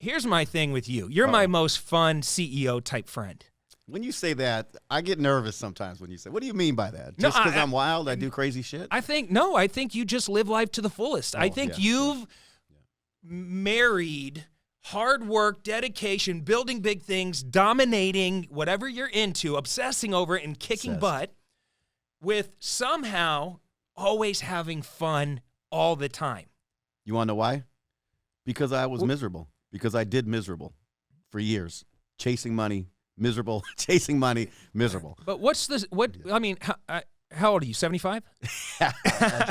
here's my thing with you. You're my most fun CEO type friend. When you say that, I get nervous sometimes when you say, what do you mean by that? Just because I'm wild, I do crazy shit? I think you just live life to the fullest. I think you've married hard work, dedication, building big things, dominating whatever you're into, obsessing over it and kicking butt with somehow always having fun all the time. You want to know why? Because I was miserable. Because I did miserable for years. Chasing money, miserable. Chasing money, miserable. But how old are you, 75?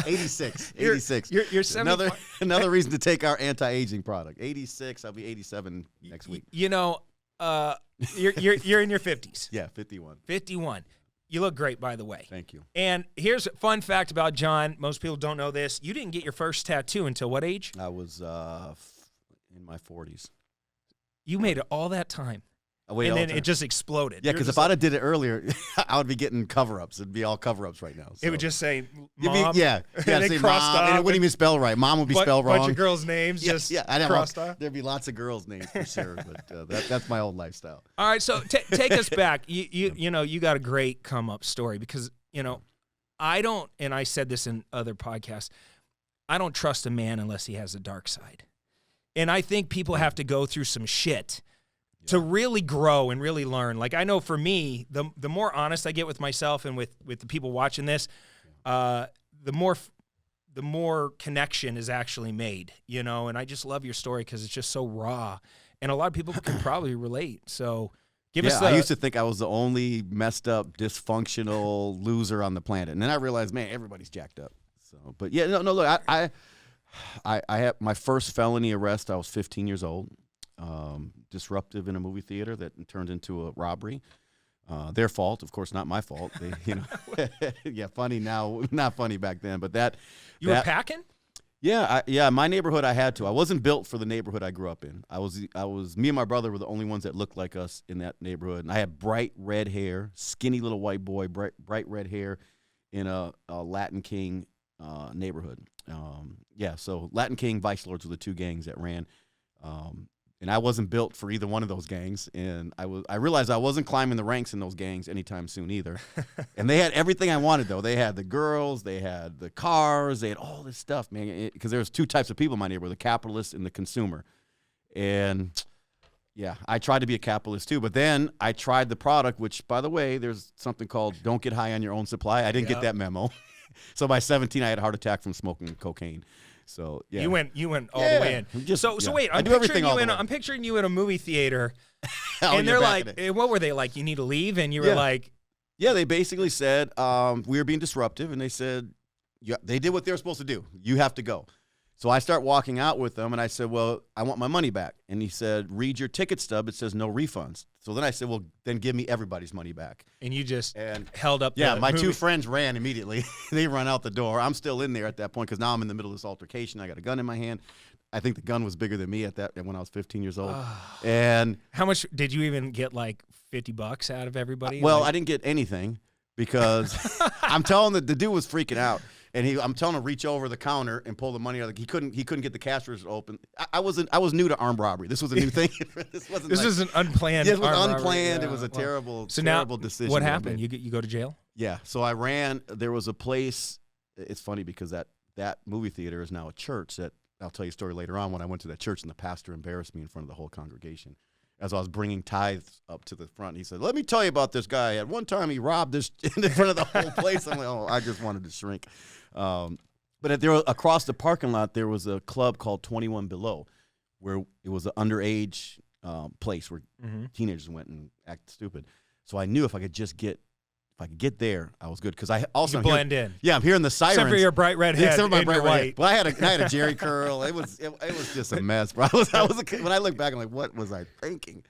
86. 86. You're 75. Another reason to take our anti-aging product. 86. I'll be 87 next week. You're in your 50s. Yeah, 51. 51. You look great, by the way. Thank you. And here's a fun fact about John. Most people don't know this. You didn't get your first tattoo until what age? I was in my 40s. You made it all that time. And then it just exploded. Yeah, because if I'd have did it earlier, I would be getting cover-ups. It'd be all cover-ups right now. So. It would just say Mom. And say Mom, and it wouldn't even spell right. Mom would be spelled wrong. Bunch of girls' names just crossed off. There'd be lots of girls' names for sure, but that's my old lifestyle. All right, so take us back. You got a great come-up story because, I don't, and I said this in other podcasts, I don't trust a man unless he has a dark side. And I think people have to go through some shit to really grow and really learn. Like I know for me, the more honest I get with myself and with the people watching this, the more connection is actually made, and I just love your story because it's just so raw. And a lot of people can probably relate. So give us I used to think I was the only messed up, dysfunctional loser on the planet. And then I realized, man, everybody's jacked up. So, but yeah, no, look, I had my first felony arrest. I was 15 years old. Disruptive in a movie theater that turned into a robbery. Their fault, of course, not my fault. They, yeah, funny now, not funny back then. But you were packing? Yeah, my neighborhood I had to. I wasn't built for the neighborhood I grew up in. Me and my brother were the only ones that looked like us in that neighborhood. And I had bright red hair, skinny little white boy, bright red hair in a Latin King neighborhood. So Latin King, Vice Lords were the two gangs that ran. And I wasn't built for either one of those gangs. And I realized I wasn't climbing the ranks in those gangs anytime soon either. And they had everything I wanted, though. They had the girls, they had the cars, they had all this stuff, man. Because there was two types of people in my neighborhood, the capitalist and the consumer. And, yeah, I tried to be a capitalist, too. But then I tried the product, which, by the way, there's something called don't get high on your own supply. I didn't get that memo. So by 17, I had a heart attack from smoking cocaine. So yeah, you went all the way in. So wait, I'm picturing you in a movie theater, and they're like, what were they like? You need to leave, and you were like, yeah. They basically said we were being disruptive, and they said, they did what they were supposed to do. You have to go. So I start walking out with them, and I said, well, I want my money back. And he said, read your ticket stub. It says no refunds. So then I said, well, then give me everybody's money back. And you just held up my two friends ran immediately. They run out the door. I'm still in there at that point because now I'm in the middle of this altercation. I got a gun in my hand. I think the gun was bigger than me when I was 15 years old. And how much did you even get, like $50 out of everybody? I didn't get anything because I'm telling the dude was freaking out. And I'm telling him to reach over the counter and pull the money out. He couldn't get the cash register open. I was new to armed robbery. This was a new thing. This was an unplanned. It was unplanned. Yeah, it was a terrible decision. What happened? You go to jail? Yeah. So I ran. There was a place. It's funny because that movie theater is now a church. That I'll tell you a story later on when I went to that church and the pastor embarrassed me in front of the whole congregation. As I was bringing tithes up to the front, he said, let me tell you about this guy. At one time, he robbed this in front of the whole place. I'm like, I just wanted to shrink. But across the parking lot, there was a club called 21 Below, where it was an underage place where teenagers went and acted stupid. So I knew if I could get there, I was good because I also blend in. Yeah, I'm hearing the sirens. Except for your bright red head. Except for my bright red white. Well, I had a Jerry curl. It was just a mess, bro. When I look back, I'm like, what was I thinking?